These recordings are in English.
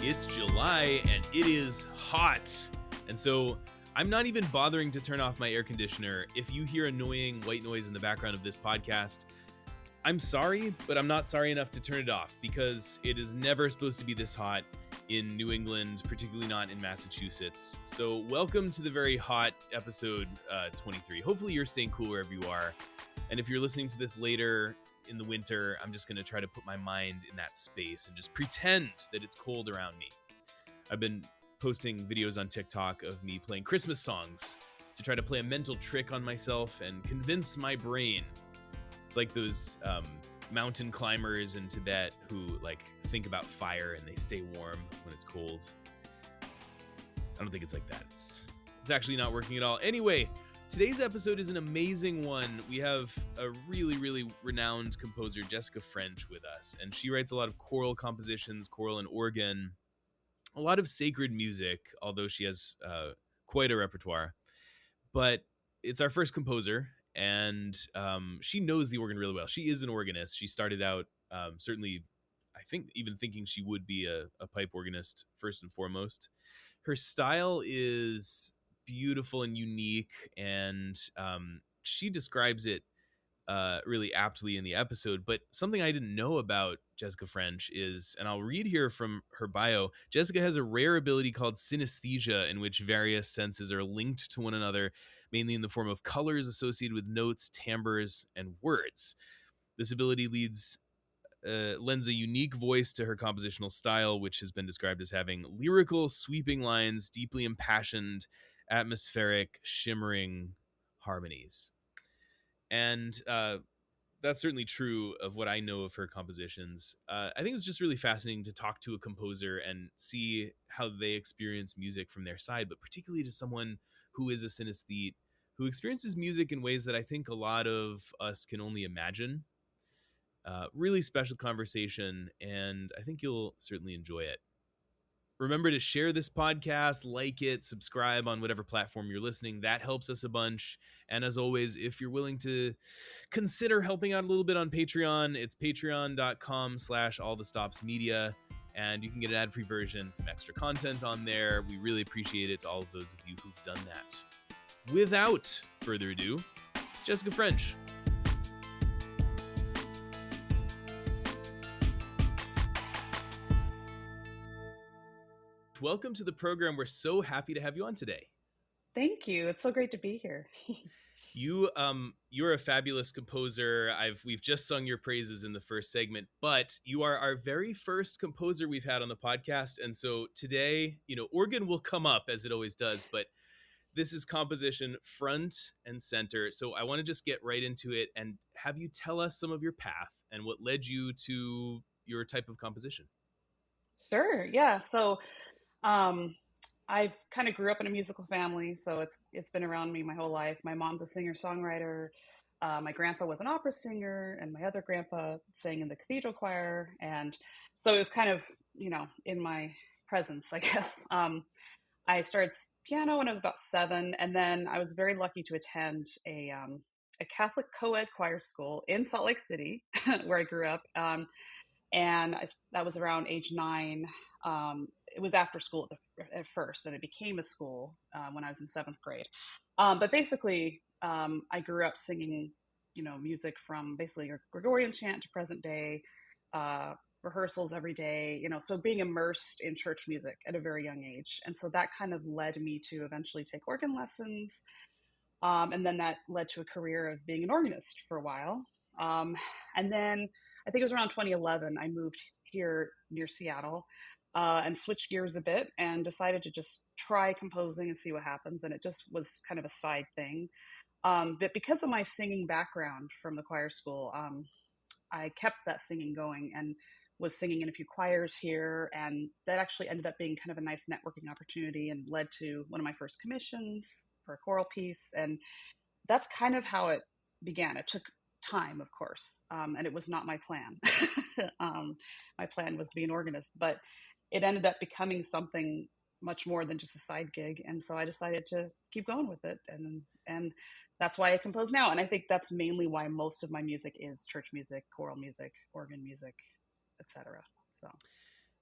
It's July and it is hot. And so I'm not even bothering to turn off my air conditioner. If you hear annoying white noise in the background of this podcast, I'm sorry, but I'm not sorry enough to turn it off because it is never supposed to be this hot in New England, particularly not in Massachusetts. So welcome to the very hot episode 23. Hopefully you're staying cool wherever you are. And if you're listening to this later in the winter, I'm just going to try to put my mind in that space and just pretend that it's cold around me. I've been posting videos on TikTok of me playing Christmas songs to try to play a mental trick on myself and convince my brain. It's like those mountain climbers in Tibet who think about fire and they stay warm when it's cold. I don't think it's like that. It's actually not working at all. Anyway, today's episode is an amazing one. We have a really renowned composer, Jessica French, with us, and she writes a lot of choral compositions, choral and organ, a lot of sacred music, although she has quite a repertoire. But it's our first composer, and she knows the organ really well. She is an organist. She started out certainly, I think, even thinking she would be a pipe organist first and foremost. Her style is beautiful and unique, and she describes it really aptly in the episode. But something I didn't know about Jessica French is, and I'll read here from her bio, Jessica has a rare ability called synesthesia, in which various senses are linked to one another, mainly in the form of colors associated with notes, timbres, and words. This ability lends a unique voice to her compositional style, which has been described as having lyrical, sweeping lines, deeply impassioned, atmospheric, shimmering harmonies. And that's certainly true of what I know of her compositions. I think it was just really fascinating to talk to a composer and see how they experience music from their side, but particularly to someone who is a synesthete, who experiences music in ways that I think a lot of us can only imagine. Really special conversation, and I think you'll certainly enjoy it. Remember to share this podcast, like it, subscribe on whatever platform you're listening. That helps us a bunch. And as always, if you're willing to consider helping out a little bit on Patreon, it's patreon.com/allthestopsmedia. And you can get an ad-free version, some extra content on there. We really appreciate it to all of those of you who've done that. Without further ado, it's Jessica French. Welcome to the program. We're so happy to have you on today. Thank you. It's so great to be here. You're a fabulous composer. We've just sung your praises in the first segment, but you are our very first composer we've had on the podcast. And so today, organ will come up as it always does, but this is composition front and center. So I want to just get right into it and have you tell us some of your path and what led you to your type of composition. Sure. Yeah. So I kind of grew up in a musical family, so it's been around me my whole life. My mom's a singer-songwriter. My grandpa was an opera singer, and my other grandpa sang in the cathedral choir. And so it was kind of, in my presence, I guess. I started piano when I was about 7, and then I was very lucky to attend a Catholic co-ed choir school in Salt Lake City, where I grew up. That was around age 9. It was after school at first, and it became a school when I was in 7th grade. But basically, I grew up singing, music from basically Gregorian chant to present day, rehearsals every day, so being immersed in church music at a very young age. And so that kind of led me to eventually take organ lessons. And then that led to a career of being an organist for a while. And then I think it was around 2011, I moved here near Seattle and switched gears a bit and decided to just try composing and see what happens. And it just was kind of a side thing. But because of my singing background from the choir school, I kept that singing going and was singing in a few choirs here. And that actually ended up being kind of a nice networking opportunity and led to one of my first commissions for a choral piece. And that's kind of how it began. It took time, of course, and it was not my plan. My plan was to be an organist, but it ended up becoming something much more than just a side gig. And so I decided to keep going with it. And that's why I compose now. And I think that's mainly why most of my music is church music, choral music, organ music, etc. So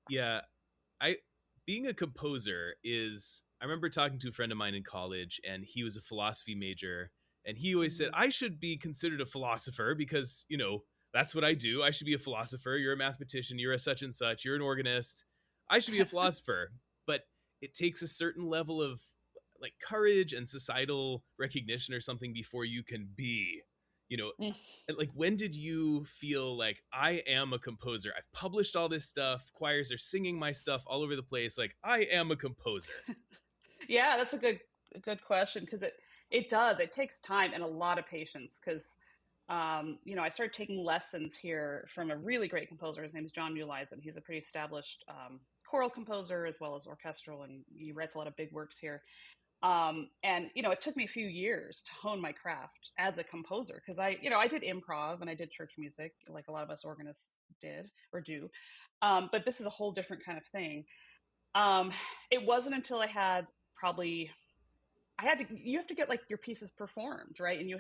Yeah, being a composer is, I remember talking to a friend of mine in college, and he was a philosophy major, and he always said, Mm. I should be considered a philosopher because, that's what I do. I should be a philosopher. You're a mathematician. You're a such and such. You're an organist. I should be a philosopher. But it takes a certain level of like courage and societal recognition or something before you can be, you know, like when did you feel like I am a composer? I've published all this stuff. Choirs are singing my stuff all over the place. Like I am a composer. Yeah, that's a good question because it does. It takes time and a lot of patience because I started taking lessons here from a really great composer. His name is John Muleisen. He's a pretty established choral composer as well as orchestral, and he writes a lot of big works here. And it took me a few years to hone my craft as a composer because I did improv and I did church music like a lot of us organists did or do. But this is a whole different kind of thing. Um, it wasn't until probably you have to get like your pieces performed, right? And you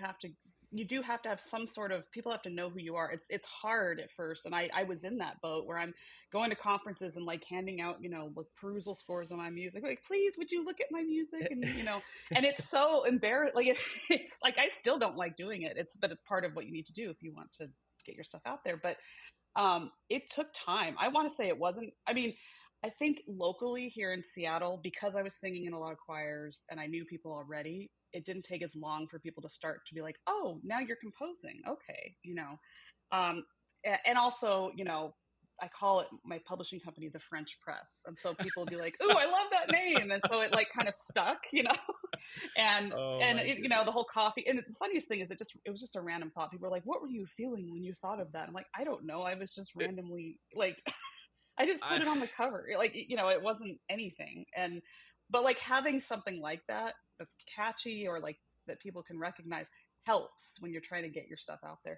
do have to have some sort of, people have to know who you are. It's hard at first. And I was in that boat where I'm going to conferences and like handing out, like perusal scores on my music. Like, please, would you look at my music? And, and it's so embarrassing. Like, it's like, I still don't like doing it. But it's part of what you need to do if you want to get your stuff out there. But it took time. I want to say it wasn't, I mean, I think locally here in Seattle, because I was singing in a lot of choirs and I knew people already, it didn't take as long for people to start to be like, oh, now you're composing. Okay. And also, I call it my publishing company, the French Press. And so people will be like, oh, I love that name. And so it like kind of stuck. And, Oh and my it, goodness. the whole coffee. And the funniest thing is it was just a random thought. People were like, what were you feeling when you thought of that? I'm like, I don't know. I was just randomly like, I just put I it on the cover. Like, it wasn't anything. But like having something like that that's catchy or like that people can recognize helps when you're trying to get your stuff out there.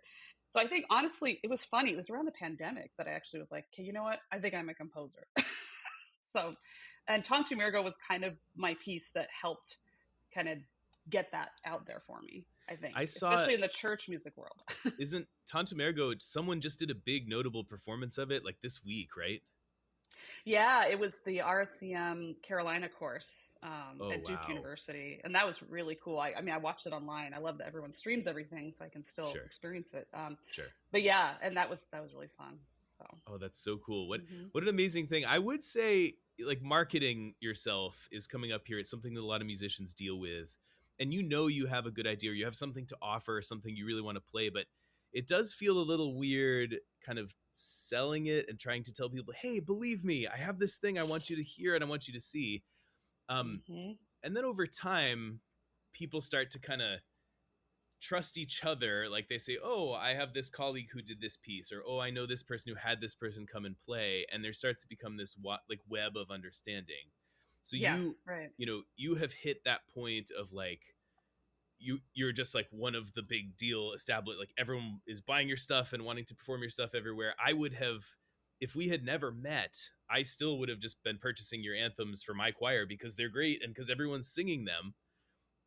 So I think honestly, it was funny. It was around the pandemic that I actually was like, okay, you know what? I think I'm a composer. So, and Tantu Mirgo was kind of my piece that helped kind of get that out there for me, I think, I saw, especially in the church music world. isn't Tantamergo, someone just did a big notable performance of it like this week, right? Yeah, it was the RCM Carolina course Oh at Duke wow. University, and that was really cool. I mean, I watched it online. I love that everyone streams everything, so I can still Sure. experience it. Sure. But yeah, and that was really fun. So, Oh, that's so cool. What hmm what an amazing thing. I would say like marketing yourself is coming up here. It's something that a lot of musicians deal with. And you have a good idea or you have something to offer, something you really want to play, but it does feel a little weird kind of selling it and trying to tell people, "Hey, believe me, I have this thing I want you to hear and I want you to see." Um hmm and then over time people start to kind of trust each other. Like they say, oh, I have this colleague who did this piece, or oh, I know this person who had this person come and play, and there starts to become this like web of understanding. So yeah, right. you have hit that point of like you're just like one of the big deal established, like everyone is buying your stuff and wanting to perform your stuff everywhere. I would have, if we had never met, I still would have just been purchasing your anthems for my choir because they're great and because everyone's singing them.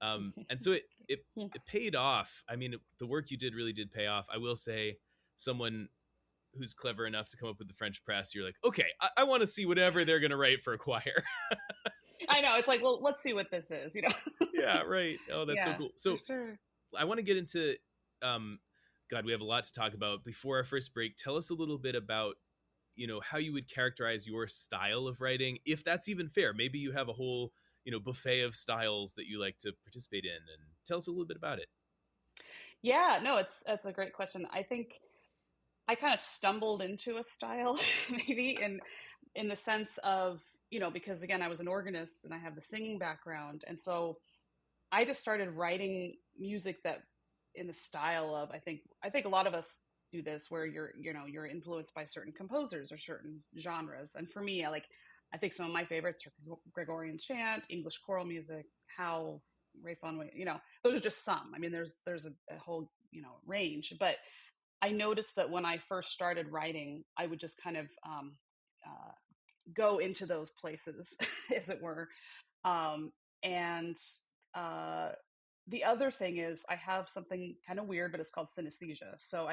And so it paid off. I mean, the work you did really did pay off. I will say, someone who's clever enough to come up with the French press, you're like, okay, I want to see whatever they're gonna write for a choir. I know. It's like, well, let's see what this is. Yeah, right. Oh, that's so Yeah, cool. for So sure. I want to get into, um, God, we have a lot to talk about. Before our first break, tell us a little bit about how you would characterize your style of writing, if that's even fair. Maybe you have a whole buffet of styles that you like to participate in, and tell us a little bit about it. Yeah, no, it's a great question. I think I kind of stumbled into a style maybe in the sense of, because again, I was an organist and I have the singing background. And so I just started writing music that in the style of, I think a lot of us do this where you're influenced by certain composers or certain genres. And for me, I think some of my favorites are Gregorian chant, English choral music, howls, Ray Funway, those are just some. I mean, there's a whole, range, but I noticed that when I first started writing, I would just kind of uh, go into those places, as it were. Um, and uh, the other thing is, I have something kind of weird, but it's called synesthesia. So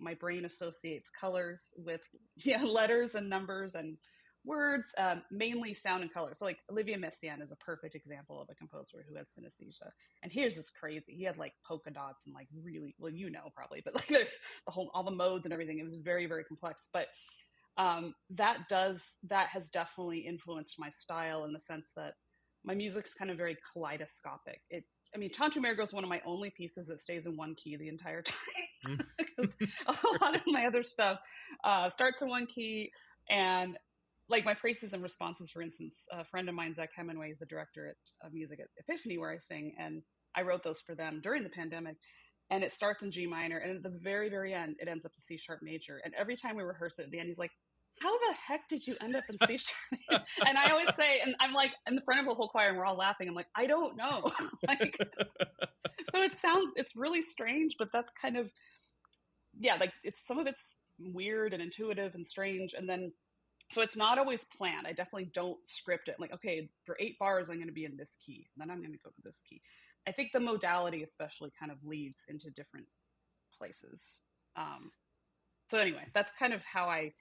my brain associates colors with letters and numbers and words, mainly sound and color. So like Olivier Messiaen is a perfect example of a composer who had synesthesia. And here's this crazy. He had like polka dots and like really, well, you know, probably, but like the whole, all the modes and everything. It was very, very complex. But that has definitely influenced my style in the sense that my music's kind of very kaleidoscopic. I mean, Tantu Marigo is one of my only pieces that stays in one key the entire time. A lot of my other stuff starts in one key, and like my praises and responses, for instance, a friend of mine, Zach Hemingway, is the director of music at Epiphany, where I sing, and I wrote those for them during the pandemic. And it starts in G minor, and at the very, very end, it ends up in C sharp major. And every time we rehearse it at the end, he's like, how the heck did you end up in C sharp? And I always say, and I'm like in the front of the whole choir, and we're all laughing. I'm like, I don't know. Like, so it's really strange, but that's kind of, yeah, like some of it's weird and intuitive and strange. And then, so it's not always planned. I definitely don't script it. Like, okay, for 8 bars, I'm going to be in this key. And then I'm going to go to this key. I think the modality especially kind of leads into different places. So anyway, that's kind of how I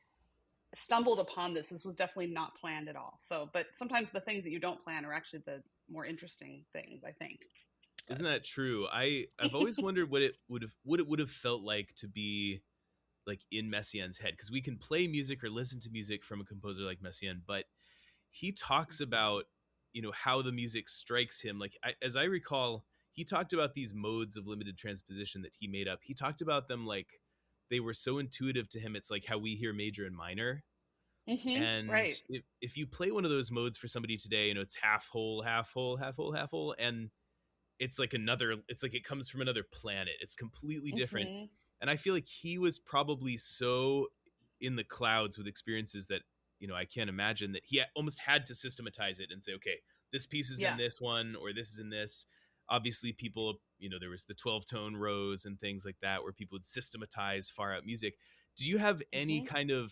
stumbled upon this. This was definitely not planned at all. So, but sometimes the things that you don't plan are actually the more interesting things, I think. Isn't that true? I've always wondered what it would have felt like to be like in Messiaen's head, because we can play music or listen to music from a composer like Messiaen, but he talks about, you know, how the music strikes him. Like as I recall, he talked about these modes of limited transposition that he made up. He talked about them like they were so intuitive to him. It's like how we hear major and minor. And right. if you play one of those modes for somebody today, you know, it's half whole, half whole, half whole, half whole, and it's like it comes from another planet. It's completely different. And I feel like he was probably so in the clouds with experiences that, you know, I can't imagine that he almost had to systematize it and say, okay, this piece is in this one, or this is in this. Obviously, people, you know, there was the 12-tone rows and things like that where people would systematize far out music. Do you have any kind of,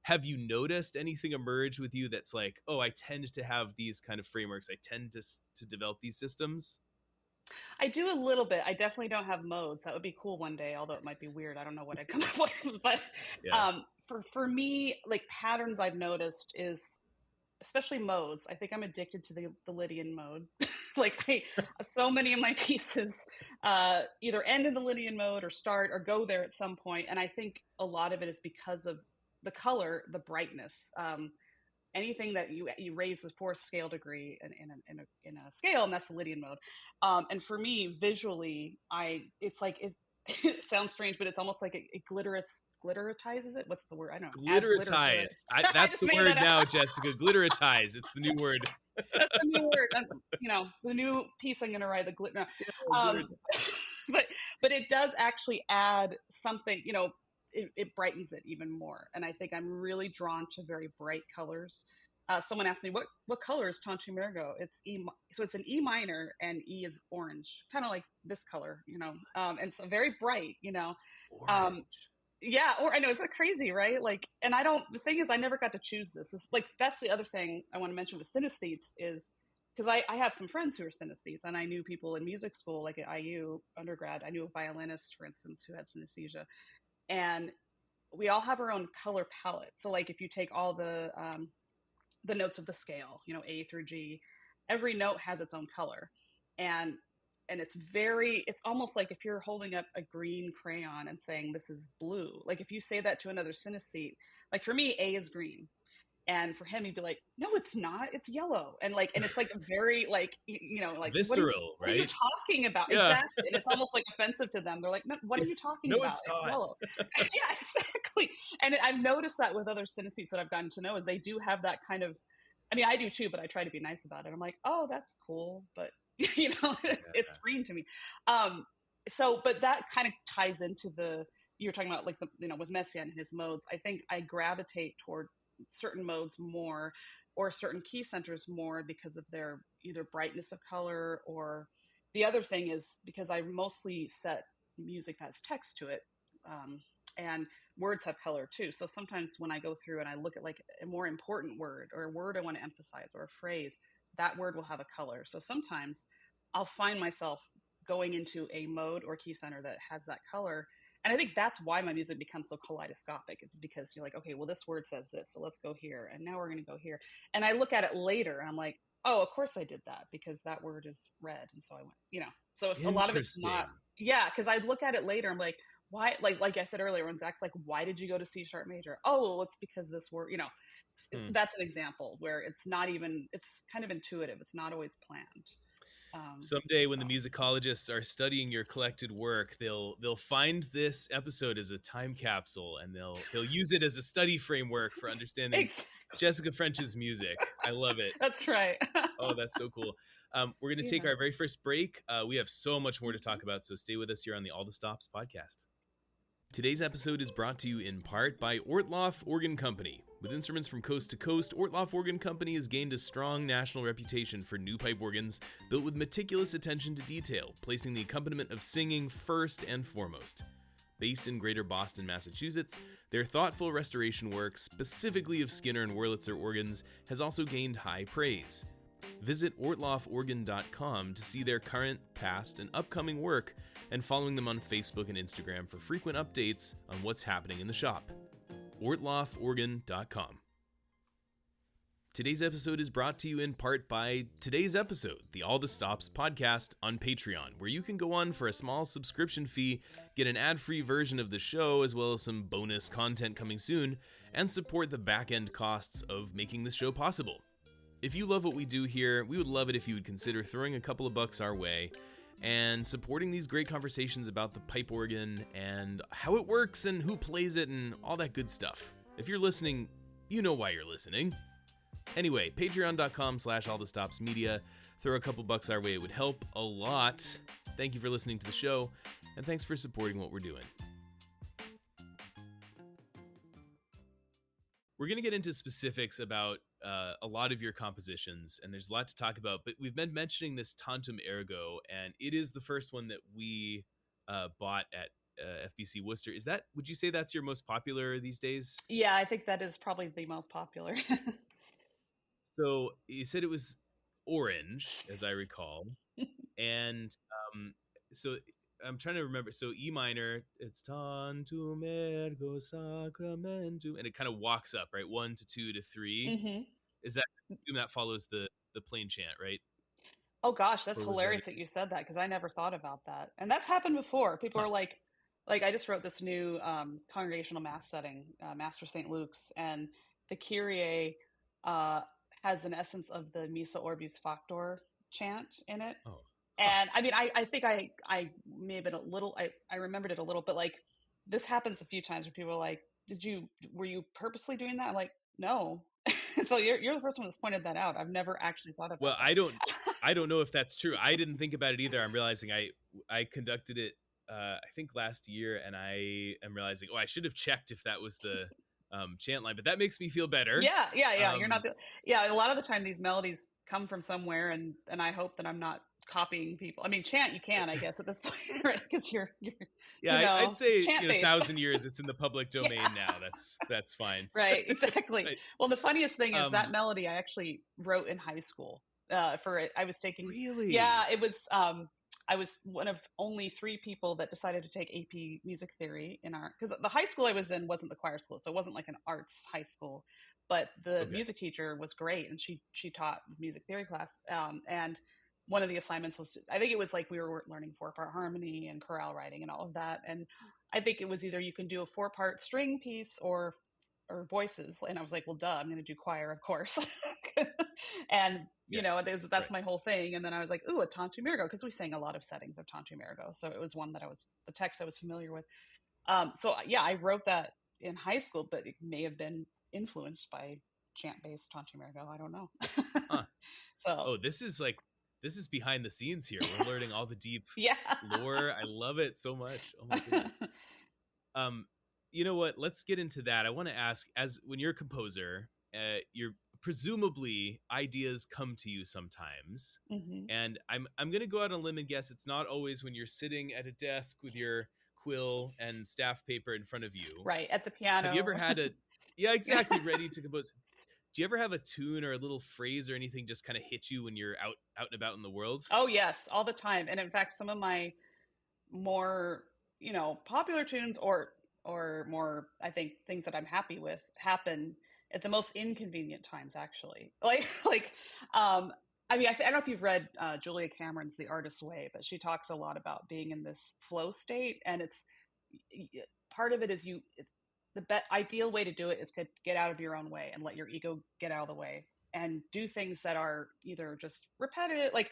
have you noticed anything emerge with you that's like, oh, I tend to have these kind of frameworks. I tend to develop these systems? I do a little bit. I definitely don't have modes. That would be cool one day, although it might be weird. I don't know what I'd come up with. But for me, like patterns I've noticed is, especially modes, I think I'm addicted to the Lydian mode. Like so many of my pieces either end in the Lydian mode or start or go there at some point. And I think a lot of it is because of the color, the brightness. Anything that you raise the 4th scale degree in a scale, and that's the Lydian mode. And for me, visually, it sounds strange, but it's almost like it glitteratizes it. What's the word? I don't know. Glitteratize. That's the word now, Jessica. Glitteratize. It's the new word. That's the new word. You know, the new piece I'm going to write, the glitter. But it does actually add something, you know, it brightens it even more. And I think I'm really drawn to very bright colors. Someone asked me, what color is Tantu Marigo? It's E, so it's an E minor, and E is orange, kind of like this color, you know, and so very bright, you know. Yeah, or I know, it's like crazy, right? Like, and the thing is, I never got to choose this. It's like, that's the other thing I want to mention with synesthetes is, because I have some friends who are synesthetes, and I knew people in music school, like at IU undergrad. I knew a violinist, for instance, who had synesthesia. And we all have our own color palette. So like if you take all the notes of the scale, you know, A through G, every note has its own color. And it's almost like if you're holding up a green crayon and saying this is blue. Like if you say that to another synesthete, like for me, A is green. And for him, he'd be like, no, it's not, it's yellow. And it's like very like, you know, like visceral, what are you talking about? Yeah. Exactly. And it's almost like offensive to them. They're like, no, what are you talking about? It's yellow. Yeah, exactly. And I've noticed that with other synesthetes that I've gotten to know, is they do have that kind of, I mean, I do too, but I try to be nice about it. I'm like, oh, that's cool. But you know, it's green to me. But that kind of ties into you're talking about like you know, with Messiaen and his modes. I think I gravitate toward certain modes more, or certain key centers more, because of their either brightness of color, or the other thing is because I mostly set music that has text to it, and words have color too. So sometimes when I go through and I look at like a more important word, or a word I want to emphasize, or a phrase, that word will have a color. So sometimes I'll find myself going into a mode or key center that has that color, And I think that's why my music becomes so kaleidoscopic. It's because you're like, okay, well, this word says this, so let's go here, and now we're going to go here. And I look at it later, and I'm like, oh, of course I did that because that word is red, and so I went, So it's a lot of it's not, Interesting. yeah. Because I look at it later, I'm like, why? Like I said earlier, when Zach's like, why did you go to C sharp major? Oh, well, it's because this word, Hmm. That's an example where it's not even, it's kind of intuitive. It's not always planned. Someday when So the musicologists are studying your collected work, they'll find this episode as a time capsule, and they'll use it as a study framework for understanding exactly. Jessica French's music. I love it. That's right. Oh, that's so cool. We're going to take Yeah. our very first break. We have so much more to talk about, so stay with us here on the All the Stops podcast. Today's episode is brought to you in part by Ortloff Organ Company. With instruments from coast to coast, Ortloff Organ Company has gained a strong national reputation for new pipe organs built with meticulous attention to detail, placing the accompaniment of singing first and foremost. Based in Greater Boston, Massachusetts, their thoughtful restoration work, specifically of Skinner and Wurlitzer organs, has also gained high praise. Visit ortlofforgan.com to see their current, past, and upcoming work, and following them on Facebook and Instagram for frequent updates on what's happening in the shop. ortlofforgan.com. Today's episode is brought to you in part by today's episode, the All the Stops podcast on Patreon, where you can go on for a small subscription fee, get an ad-free version of the show, as well as some bonus content coming soon, and support the back-end costs of making this show possible. If you love what we do here, we would love it if you would consider throwing a couple of bucks our way and supporting these great conversations about the pipe organ and how it works and who plays it and all that good stuff. If you're listening, you know why you're listening. Anyway, patreon.com/allthestopsmedia. Throw a couple bucks our way. It would help a lot. Thank you for listening to the show, and thanks for supporting what we're doing. We're going to get into specifics about a lot of your compositions, and there's a lot to talk about, but we've been mentioning this Tantum Ergo, and it is the first one that we bought at FBC Worcester. Would you say that's your most popular these days? Yeah, I think that is probably the most popular. So you said it was orange, as I recall, and so I'm trying to remember. So E minor, it's Tantum Ergo Sacramentum, and it kind of walks up, right? 1 to 2 to 3. hmm Is that, I assume that follows the plain chant, right? Oh gosh, that's Or was that hilarious that you said that because I never thought about that. And that's happened before. People huh. are like I just wrote this new congregational mass setting, Mass for St. Luke's, and the Kyrie has an essence of the Missa Orbis Factor chant in it. Oh. And I mean, I think I may have been a little, I remembered it a little, but like this happens a few times where people are like, were you purposely doing that? I'm like, no. So you're the first one that's pointed that out. I've never actually thought about Well, that. I don't know if that's true. I didn't think about it either. I'm realizing I conducted it I think last year, and I am realizing, I should have checked if that was the chant line, but that makes me feel better. Yeah. You're not a lot of the time these melodies come from somewhere, and I hope that I'm not copying people. I mean, chant you can, I guess, at this point, right? Because you're Yeah, I'd say chant in 1,000 years it's in the public domain now. That's fine. Right, exactly. Right. Well, the funniest thing is that melody I actually wrote in high school. For it, I was taking. Really? Yeah, it was. I was one of only 3 people that decided to take AP music theory in our, because the high school I was in wasn't the choir school, so it wasn't like an arts high school. But the music teacher was great, and she taught music theory class. And one of the assignments was, I think it was like we were learning 4-part harmony and chorale writing and all of that. And I think it was either you can do a 4-part string piece or voices. And I was like, well, duh, I'm going to do choir, of course. And that's right. my whole thing. And then I was like, ooh, a Tantum Ergo, because we sang a lot of settings of Tantum Ergo. So it was one that the text I was familiar with. So yeah, I wrote that in high school, but it may have been influenced by chant-based Tantum Ergo. I don't know. Huh. So this is behind the scenes here. We're learning all the deep lore. I love it so much. Oh my goodness. You know what? Let's get into that. I want to ask, when you're a composer, you're presumably ideas come to you sometimes. Mm-hmm. And I'm going to go out on a limb and guess it's not always when you're sitting at a desk with your quill and staff paper in front of you. Right, at the piano. Have you ever had exactly, ready to compose? Do you ever have a tune or a little phrase or anything just kind of hit you when you're out and about in the world? Oh yes, all the time. And in fact, some of my more popular tunes or more, I think, things that I'm happy with happen at the most inconvenient times, actually. Um, I mean, I don't know if you've read Julia Cameron's The Artist's Way, but she talks a lot about being in this flow state, and it's part of it is ideal way to do it is to get out of your own way and let your ego get out of the way and do things that are either just repetitive. Like,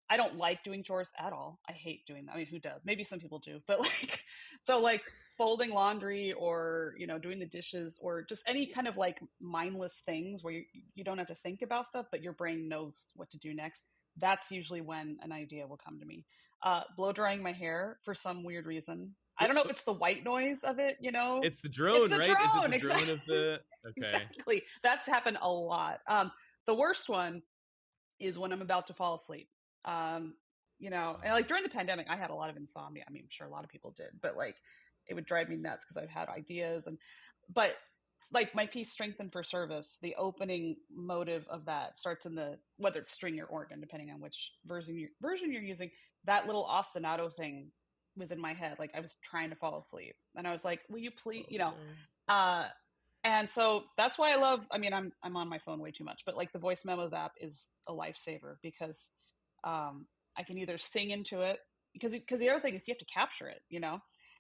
I don't like doing chores at all. I hate doing that. I mean, who does? Maybe some people do, but like, so like folding laundry or, doing the dishes or just any kind of like mindless things where you don't have to think about stuff, but your brain knows what to do next. That's usually when an idea will come to me. Blow drying my hair for some weird reason. I don't know if it's the white noise of it, It's the drone, it's the right? drone, Is it the exactly. drone of the? Okay. Exactly. That's happened a lot. The worst one is when I'm about to fall asleep. Um, and like during the pandemic, I had a lot of insomnia. I mean, I'm sure a lot of people did, but like it would drive me nuts because I'd had ideas but like my piece Strengthened for Service, the opening motive of that starts in whether it's string or organ, depending on which version you're using, that little ostinato thing was in my head. Like I was trying to fall asleep and I was like, will you please, uh, and so that's why I'm on my phone way too much, but like the voice memos app is a lifesaver because I can either sing into it because the other thing is you have to capture it,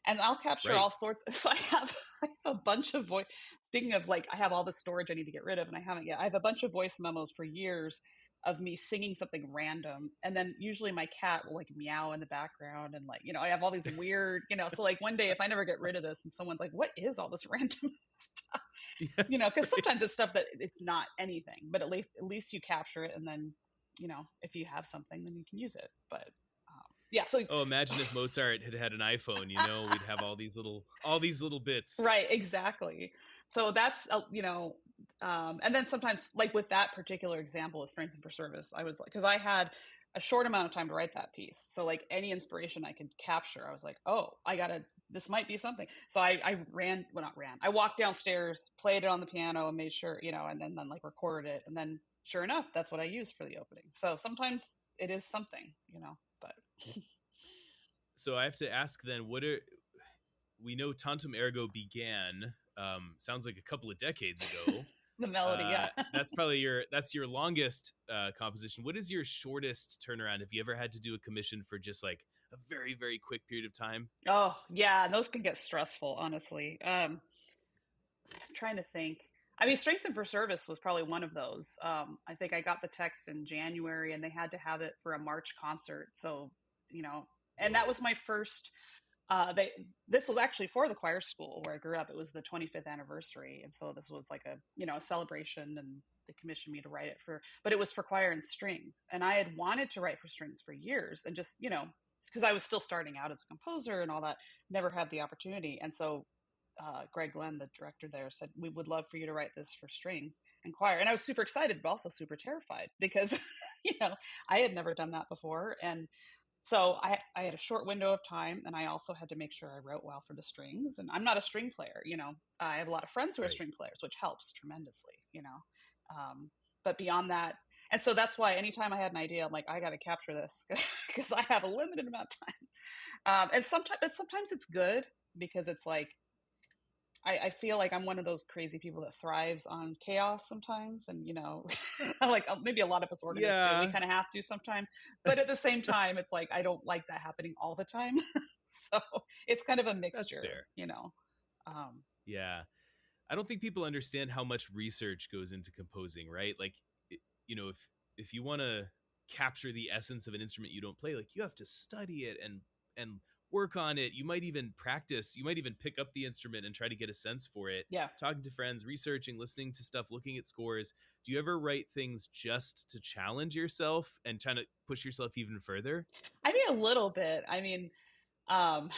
and I'll capture Right. all sorts. So I have a bunch of voice. Speaking of like, I have all the storage I need to get rid of, and I haven't yet. I have a bunch of voice memos for years of me singing something random, and then usually my cat will like meow in the background, and like I have all these weird, So like one day, if I never get rid of this, and someone's like, "What is all this random stuff?" Yes, Because right. sometimes it's stuff that it's not anything, but at least you capture it, and then if you have something, then you can use it. But yeah, so Oh, imagine if Mozart had had an iPhone. We'd have all these little bits. right, exactly. So that's and then sometimes like with that particular example of Strengthened for Service, I was like, because I had a short amount of time to write that piece, so like any inspiration I could capture, I was like, oh, this might be something. So I ran, well, not ran, I walked downstairs, played it on the piano, and made sure, and then like recorded it, and then sure enough, that's what I used for the opening. So sometimes it is something, but So I have to ask then, we know Tantum Ergo began, sounds like a couple of decades ago. the melody, yeah. That's your longest composition. What is your shortest turnaround? Have you ever had to do a commission for just like a very, very quick period of time? Oh yeah, those can get stressful, honestly. I'm trying to think. I mean, Strengthened for Service was probably one of those. I think I got the text in January, and they had to have it for a March concert. So, and that Whoa. was my first. This was actually for the choir school where I grew up. It was the 25th anniversary, and so this was like a celebration, and they commissioned me to write it but it was for choir and strings, and I had wanted to write for strings for years, and just because I was still starting out as a composer and all that, never had the opportunity, and so Greg Glenn, the director there, said, we would love for you to write this for strings and choir. And I was super excited, but also super terrified because, I had never done that before. And so I had a short window of time, and I also had to make sure I wrote well for the strings. And I'm not a string player, I have a lot of friends who are Right. string players, which helps tremendously, but beyond that, and so that's why anytime I had an idea, I'm like, I got to capture this because I have a limited amount of time. And sometimes it's good because it's like, I feel like I'm one of those crazy people that thrives on chaos sometimes. And, like maybe a lot of us organists do. We Yeah. kind of have to sometimes. But at the same time, it's like I don't like that happening all the time. So it's kind of a That's mixture, fair. Um, Yeah. I don't think people understand how much research goes into composing, right? Like, if you want to capture the essence of an instrument you don't play, like you have to study it and work on it. You might even practice. You might even pick up the instrument and try to get a sense for it. yeah. Talking to friends, researching, listening to stuff, looking at scores. Do you ever write things just to challenge yourself and trying to push yourself even further? I mean, a little bit. I mean, um,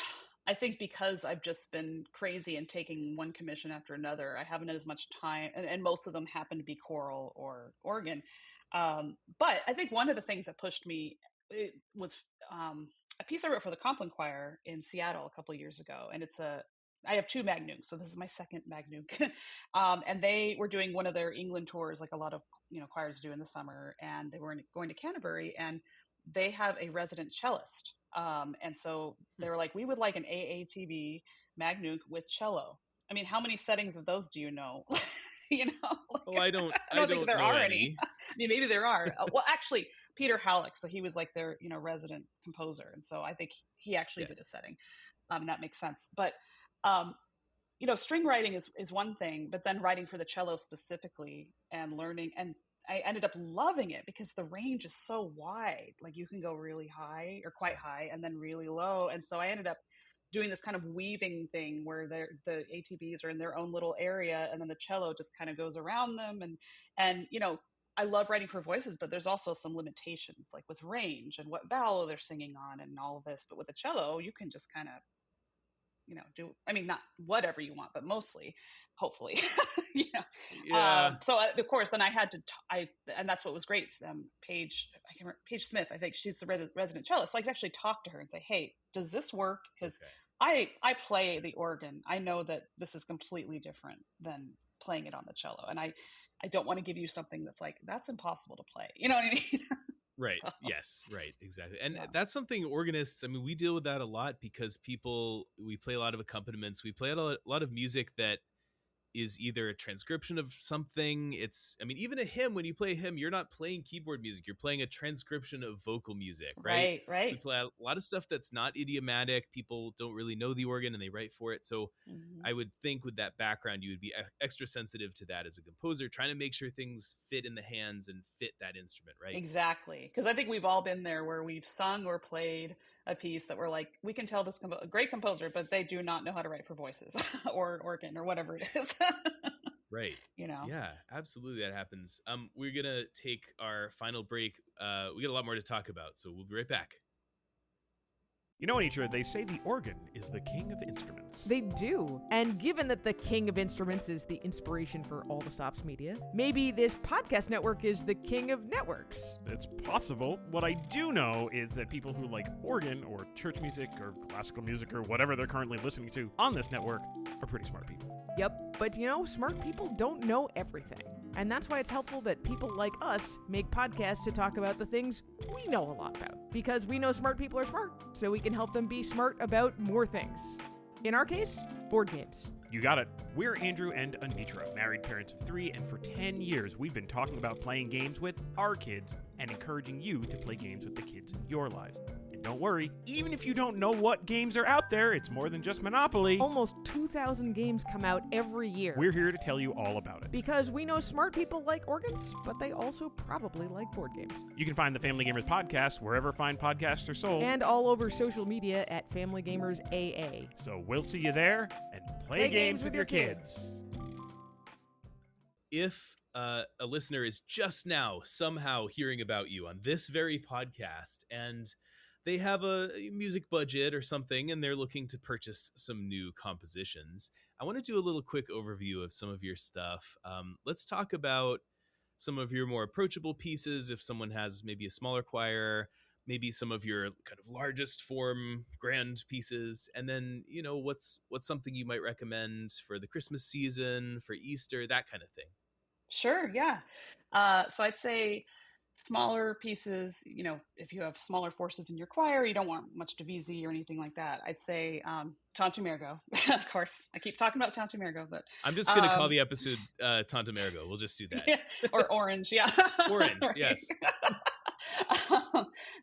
I think because I've just been crazy and taking one commission after another, I haven't had as much time, and most of them happen to be choral or organ. But I think one of the things that pushed me, it was a piece I wrote for the Compline Choir in Seattle a couple of years ago, and I have two Magnums, so this is my second Magnum. And they were doing one of their England tours, like a lot of choirs do in the summer, and they were going to Canterbury, and they have a resident cellist. And so they were like, we would like an AATB Magnum with cello. I mean, how many settings of those do you know? You know, Oh, I don't I don't think there know are any. any. I mean, maybe there are. Well, actually, Peter Halleck, so he was like their, resident composer, and so I think he actually Yeah. did a setting. That makes sense. But string writing is one thing, but then writing for the cello specifically and learning, and I ended up loving it because the range is so wide. Like you can go really high or quite high and then really low. And so I ended up doing this kind of weaving thing where the ATBs are in their own little area and then the cello just kind of goes around them. And I love writing for voices, but there's also some limitations like with range and what vowel they're singing on and all of this. But with the cello, you can just kind of do, I mean, not whatever you want, but mostly, hopefully, Yeah. So of course, then I had to, and that's what was great. Paige, I can't remember, Paige Smith, I think she's the resident cellist. So I could actually talk to her and say, hey, does this work? Because I play the organ. I know that this is completely different than playing it on the cello. And I don't want to give you something that's like, that's impossible to play. You know what I mean? Right. So. Yes. Right. Exactly. And that's something organists, I mean, we deal with that a lot because we play a lot of accompaniments. We play a lot of music that is either a transcription of something. Even a hymn, when you play a hymn, you're not playing keyboard music. You're playing a transcription of vocal music, right? Right. We play a lot of stuff that's not idiomatic. People don't really know the organ and they write for it. So I would think with that background, you would be extra sensitive to that as a composer, trying to make sure things fit in the hands and fit that instrument, right? Exactly. Because I think we've all been there where we've sung or played a piece that we're like, we can tell this a great composer, but they do not know how to write for voices or organ or whatever it is. Right. Yeah, absolutely. That happens. We're going to take our final break. We got a lot more to talk about, so we'll be right back. You know, Anitra, they say the organ is the king of instruments. They do. And given that the king of instruments is the inspiration for all the stops media, maybe this podcast network is the king of networks. It's possible. What I do know is that people who like organ or church music or classical music or whatever they're currently listening to on this network are pretty smart people. Yep, but smart people don't know everything. And that's why it's helpful that people like us make podcasts to talk about the things we know a lot about. Because we know smart people are smart, so we can help them be smart about more things. In our case, board games. You got it. We're Andrew and Anitra, married parents of 3, and for 10 years we've been talking about playing games with our kids and encouraging you to play games with the kids in your lives. Don't worry, even if you don't know what games are out there, it's more than just Monopoly. Almost 2,000 games come out every year. We're here to tell you all about it. Because we know smart people like organs, but they also probably like board games. You can find the Family Gamers podcast wherever fine podcasts are sold. And all over social media at Family Gamers AA. So we'll see you there, and play games with your kids. If a listener is just now somehow hearing about you on this very podcast and they have a music budget or something and they're looking to purchase some new compositions, I want to do a little quick overview of some of your stuff. Let's talk about some of your more approachable pieces. If someone has maybe a smaller choir, maybe some of your kind of largest form grand pieces, and then, what's something you might recommend for the Christmas season, for Easter, that kind of thing. Sure. Yeah. So I'd say smaller pieces, if you have smaller forces in your choir, you don't want much divisi or anything like that. I'd say Tantumergo. Of course, I keep talking about Tantumergo, but I'm just going to call the episode Tantumergo. We'll just do that. Yeah, or Orange, yeah. Orange, yes.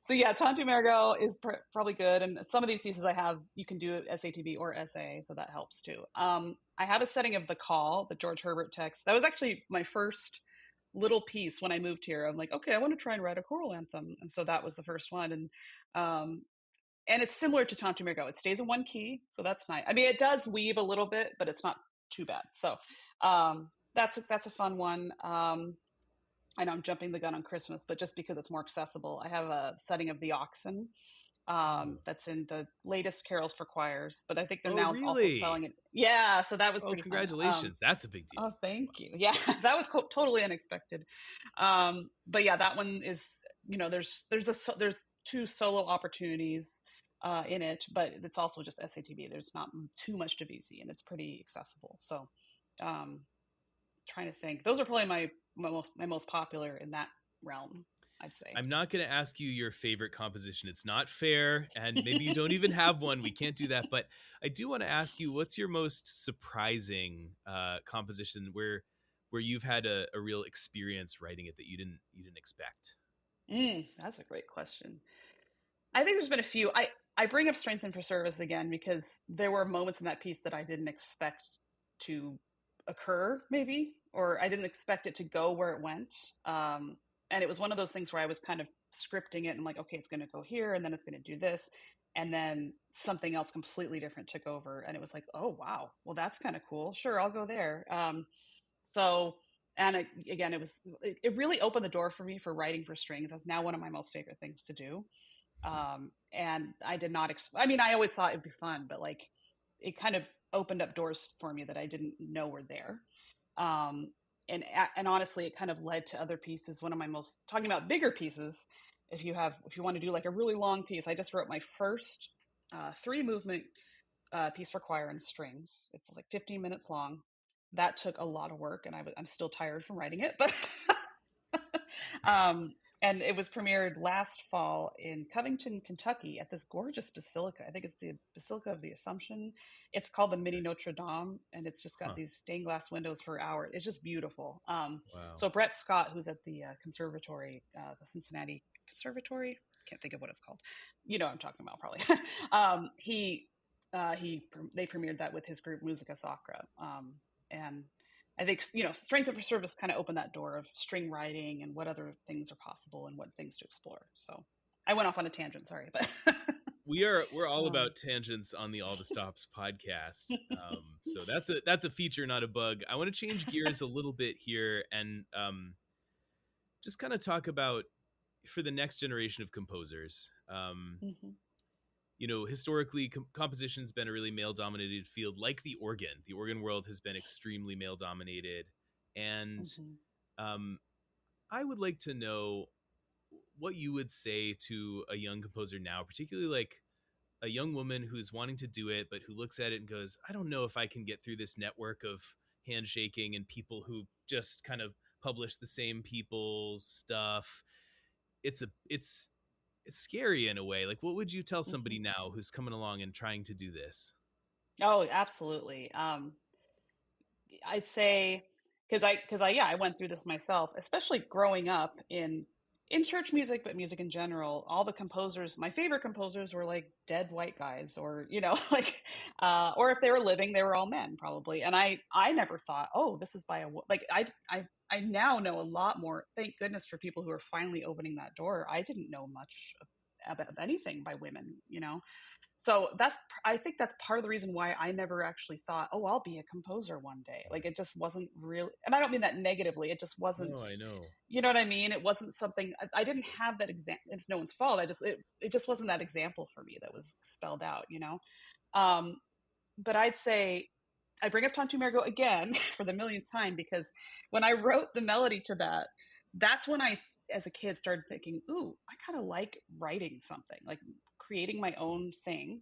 So yeah, Tantumergo is probably good. And some of these pieces I have, you can do SATB or SA, so that helps too. I have a setting of The Call, the George Herbert text. That was actually my first little piece when I moved here. I'm like, okay, I want to try and write a choral anthem. And so that was the first one. And it's similar to Tantumergo. It stays in one key, so that's nice. I mean, it does weave a little bit, but it's not too bad. So that's a fun one. I know I'm jumping the gun on Christmas, but just because it's more accessible, I have a setting of The Oxen that's in the latest Carols for Choirs, but I think they're now also selling it. Yeah, so that was pretty congratulations. That's a big deal. Oh, thank you. Yeah, that was totally unexpected. But yeah, that one is, there's 2 solo opportunities in it, but it's also just SATB. There's not too much divisi, and it's pretty accessible. So trying to think. Those are probably my most popular in that realm. I'd say. I'm not going to ask you your favorite composition. It's not fair. And maybe you don't even have one. We can't do that. But I do want to ask you, what's your most surprising composition where you've had a real experience writing it that you didn't expect? That's a great question. I think there's been a few. I bring up Strengthen for Service again because there were moments in that piece that I didn't expect to occur, maybe, or I didn't expect it to go where it went. And it was one of those things where I was kind of scripting it and like, okay, it's going to go here, and then it's going to do this, and then something else completely different took over, and it was like, oh wow, well that's kind of cool. Sure, I'll go there. So, and again, it really opened the door for me for writing for strings. That's now one of my most favorite things to do. And I did not, I mean, I always thought it'd be fun, but like it kind of opened up doors for me that I didn't know were there. And honestly, it kind of led to other pieces. One of my most, talking about bigger pieces, if you want to do like a really long piece, I just wrote my first 3 movement piece for choir and strings. It's like 15 minutes long. That took a lot of work, and I'm still tired from writing it, but and it was premiered last fall in Covington, Kentucky at this gorgeous basilica. I think it's the Basilica of the Assumption. It's called the Mini Notre Dame, and it's just got these stained glass windows for hours. It's just beautiful. Wow. So Brett Scott, who's at the conservatory, the Cincinnati Conservatory, can't think of what it's called. You know what I'm talking about, probably. They premiered that with his group Musica Sacra. And I think, Strength for Service kind of opened that door of string writing and what other things are possible and what things to explore. So I went off on a tangent, sorry, but we're all about tangents on the All the Stops podcast. So that's a feature, not a bug. I want to change gears a little bit here and just kind of talk about for the next generation of composers. mm-hmm. Historically, composition's been a really male-dominated field, like the organ. The organ world has been extremely male-dominated. And I would like to know what you would say to a young composer now, particularly like a young woman who's wanting to do it, but who looks at it and goes, I don't know if I can get through this network of handshaking and people who just kind of publish the same people's stuff. It's scary in a way. Like, what would you tell somebody now who's coming along and trying to do this? Oh, absolutely. I'd say, I went through this myself, especially growing up in church music, but music in general. All the composers, my favorite composers were like dead white guys, or, like, or if they were living, they were all men probably. And I never thought, oh, this is by I now know a lot more. Thank goodness for people who are finally opening that door. I didn't know much about anything by women, So I think that's part of the reason why I never actually thought, oh, I'll be a composer one day. Like, it just wasn't really, and I don't mean that negatively. It just wasn't. No, I know. You know what I mean? It wasn't something, I didn't have that example. It's no one's fault. It just wasn't that example for me that was spelled out, But I'd say, I bring up Tantu Mergo again for the millionth time, because when I wrote the melody to that, that's when I, as a kid, started thinking, ooh, I kind of like writing something, like creating my own thing,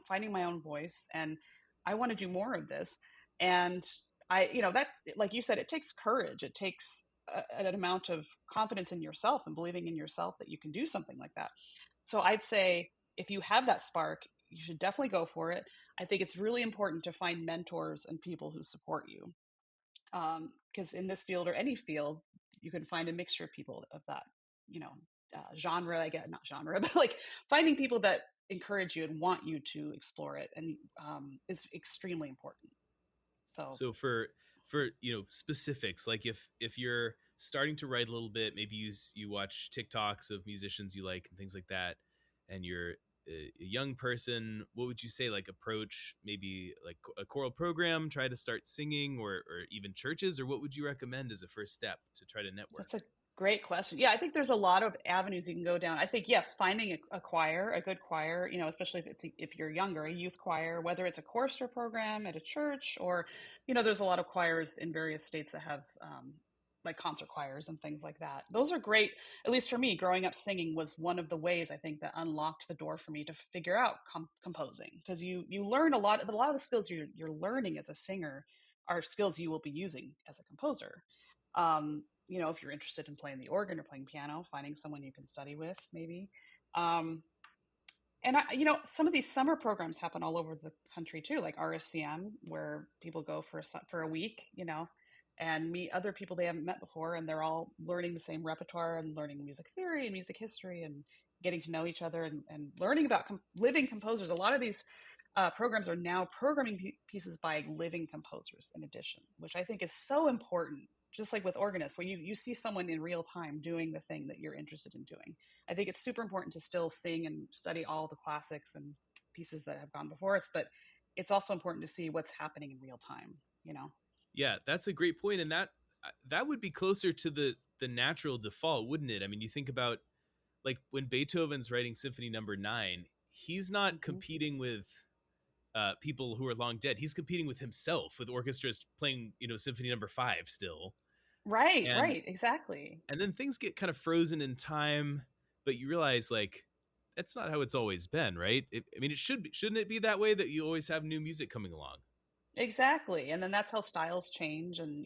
finding my own voice. And I want to do more of this. And that, like you said, it takes courage. It takes an amount of confidence in yourself and believing in yourself that you can do something like that. So I'd say if you have that spark, you should definitely go for it. I think it's really important to find mentors and people who support you. Because in this field or any field, you can find a mixture of people of that, genre, I guess, not genre, but like finding people that encourage you and want you to explore it, and is extremely important. So for specifics, like if you're starting to write a little bit, maybe you watch TikToks of musicians you like and things like that, and you're a young person, what would you say, like, approach maybe like a choral program, try to start singing, or even churches, or what would you recommend as a first step to try to network? That's a great question. Yeah, I think there's a lot of avenues you can go down. I think, yes, finding a choir, a good choir, especially if you're younger, a youth choir, whether it's a chorister program at a church, or, there's a lot of choirs in various states that have like concert choirs and things like that. Those are great. At least for me, growing up singing was one of the ways I think that unlocked the door for me to figure out composing, because you learn a lot of the skills you're learning as a singer are skills you will be using as a composer. if you're interested in playing the organ or playing piano, finding someone you can study with, maybe. And some of these summer programs happen all over the country too, like RSCM, where people go for a week, and meet other people they haven't met before, and they're all learning the same repertoire and learning music theory and music history and getting to know each other and learning about living composers. A lot of these programs are now programming pieces by living composers in addition, which I think is so important. Just like with organists, where you see someone in real time doing the thing that you're interested in doing. I think it's super important to still sing and study all the classics and pieces that have gone before us, but it's also important to see what's happening in real time, Yeah, that's a great point. And that would be closer to the natural default, wouldn't it? I mean, you think about like when Beethoven's writing Symphony Number 9, he's not competing with people who are long dead. He's competing with himself, with orchestras playing, Symphony Number 5 still. Right, exactly. And then things get kind of frozen in time, but you realize like that's not how it's always been, right? Shouldn't it be that way, that you always have new music coming along? Exactly. And then that's how styles change, and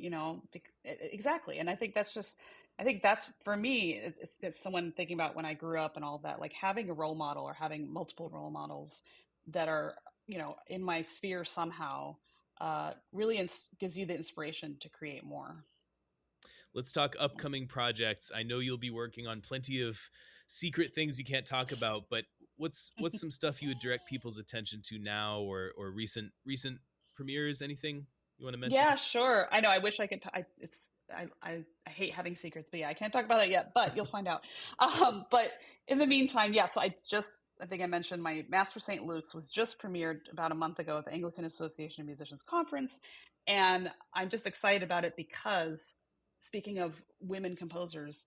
exactly. And I think that's for me, it's someone thinking about when I grew up and all that, like having a role model or having multiple role models that are in my sphere somehow really gives you the inspiration to create more. Let's talk upcoming projects. I know you'll be working on plenty of secret things you can't talk about, but what's some stuff you would direct people's attention to now, or recent premieres? Anything you want to mention? Yeah, sure. I know. I wish I could. I hate having secrets, but yeah, I can't talk about that yet. But you'll find out. But in the meantime, yeah. So I think I mentioned my Mass for St. Luke's was just premiered about a month ago at the Anglican Association of Musicians Conference, and I'm just excited about it because, speaking of women composers,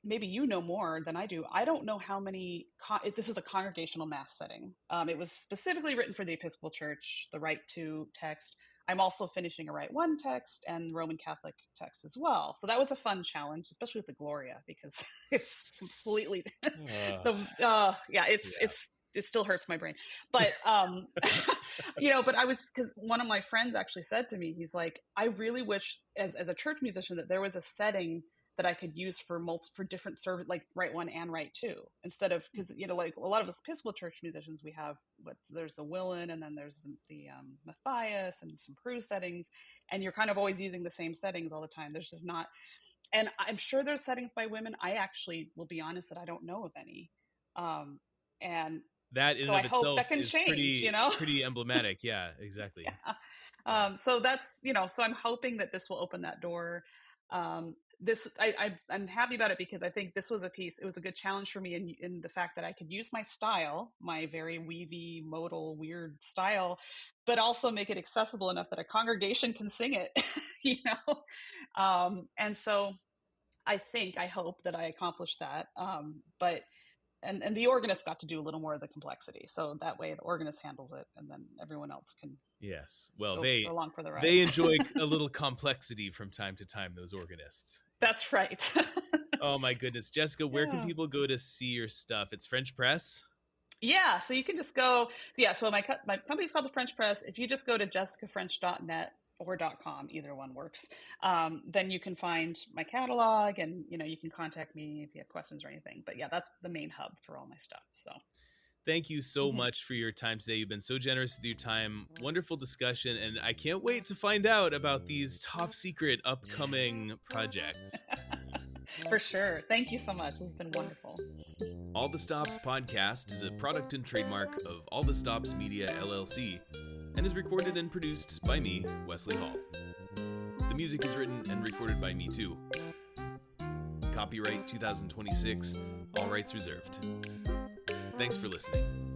maybe you know more than I do. I don't know how many, this is a congregational mass setting. It was specifically written for the Episcopal Church, the Rite 2 text. I'm also finishing a Rite 1 text and Roman Catholic text as well. So that was a fun challenge, especially with the Gloria, because it's completely, it still hurts my brain. But, but because one of my friends actually said to me, he's like, I really wish as a church musician that there was a setting that I could use for different service, like Rite 1 and Rite 2, instead of, because like a lot of us Episcopal Church musicians, we have there's the Willen, and then there's the Matthias and some Prue settings, and you're kind of always using the same settings all the time. There's just not, and I'm sure there's settings by women. I actually will be honest that I don't know of any, and that in so and I of hope itself that can is change. pretty emblematic. Yeah, exactly. Yeah. So that's so I'm hoping that this will open that door. I'm happy about it because I think this was it was a good challenge for me in the fact that I could use my style, my very weavy, modal, weird style, but also make it accessible enough that a congregation can sing it, and so I hope that I accomplished that. But the organist got to do a little more of the complexity, so that way the organist handles it, and then everyone else can. Yes, well, go along for the ride. They enjoy a little complexity from time to time, those organists. That's right. Oh my goodness, Jessica, where can people go to see your stuff? It's French Press. Yeah, so you can just go. So my company's called the French Press. If you just go to jessicafrench.net or .com, either one works. Then you can find my catalog, and you can contact me if you have questions or anything. But yeah, that's the main hub for all my stuff. So thank you so much for your time today. You've been so generous with your time. Wonderful discussion, and I can't wait to find out about these top secret upcoming projects. For sure. Thank you so much. This has been wonderful. All the Stops podcast is a product and trademark of All the Stops Media LLC and is recorded and produced by me, Wesley Hall. The music is written and recorded by me too. Copyright 2026, all rights reserved. Thanks for listening.